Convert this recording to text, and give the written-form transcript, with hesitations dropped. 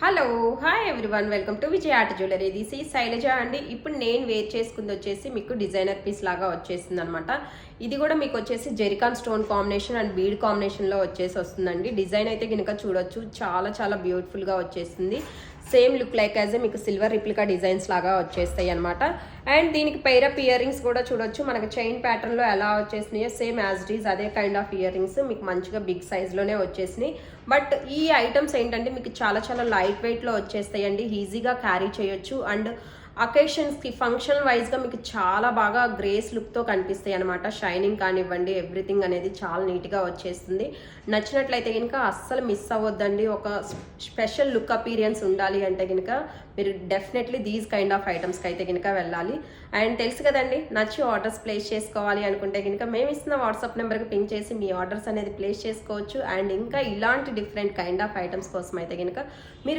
Hello hi everyone welcome to Vijaya art jewellery. This ఈ శైలజ అండి. ఇప్పుడు నేను వేర్ చేసుకుంది వచ్చేసి మీకు డిజైనర్ పీస్ లాగా వచ్చేసింది అనమాట. ఇది కూడా మీకు వచ్చేసి జెరికాన్ స్టోన్ కాంబినేషన్ అండ్ బీడ్ కాంబినేషన్లో వచ్చేసి వస్తుందండి. డిజైన్ అయితే కనుక చూడొచ్చు, చాలా చాలా బ్యూటిఫుల్గా వచ్చేస్తుంది. సేమ్ లుక్ లైక్ యాజ్ మీకు సిల్వర్ రిప్లికా డిజైన్స్ లాగా వచ్చేస్తాయి అనమాట. అండ్ దీనికి పైరప్ ఇయర్ రింగ్స్ కూడా చూడొచ్చు, మనకి చైన్ ప్యాటర్న్లో ఎలా వచ్చేసినాయో సేమ్ యాజ్ ఇట్ ఈజ్ అదే కైండ్ ఆఫ్ ఇయర్ రింగ్స్ మీకు మంచిగా బిగ్ సైజ్లోనే వచ్చేసినాయి. బట్ ఈ ఐటమ్స్ ఏంటంటే మీకు చాలా చాలా లైట్ వెయిట్లో వచ్చేస్తాయండి, ఈజీగా క్యారీ చేయొచ్చు. అండ్ అకేషన్స్కి ఫంక్షన్ వైజ్గా మీకు చాలా బాగా గ్రేస్ లుక్తో కనిపిస్తాయి అనమాట. షైనింగ్ కానివ్వండి, ఎవ్రీథింగ్ అనేది చాలా నీట్గా వచ్చేస్తుంది. నచ్చినట్లయితే కనుక అస్సలు మిస్ అవ్వద్దండి. ఒక స్పెషల్ లుక్ అపీరియన్స్ ఉండాలి అంటే కనుక మీరు డెఫినెట్లీ దీస్ కైండ్ ఆఫ్ ఐటమ్స్కి అయితే కనుక వెళ్ళాలి. అండ్ తెలుసు కదండి, నచ్చి ఆర్డర్స్ ప్లేస్ చేసుకోవాలి అనుకుంటే కనుక మేము ఇస్తున్న వాట్సాప్ నెంబర్కి పింక్ చేసి మీ ఆర్డర్స్ అనేది ప్లేస్ చేసుకోవచ్చు. అండ్ ఇంకా ఇలాంటి డిఫరెంట్ కైండ్ ఆఫ్ ఐటమ్స్ కోసం అయితే కనుక మీరు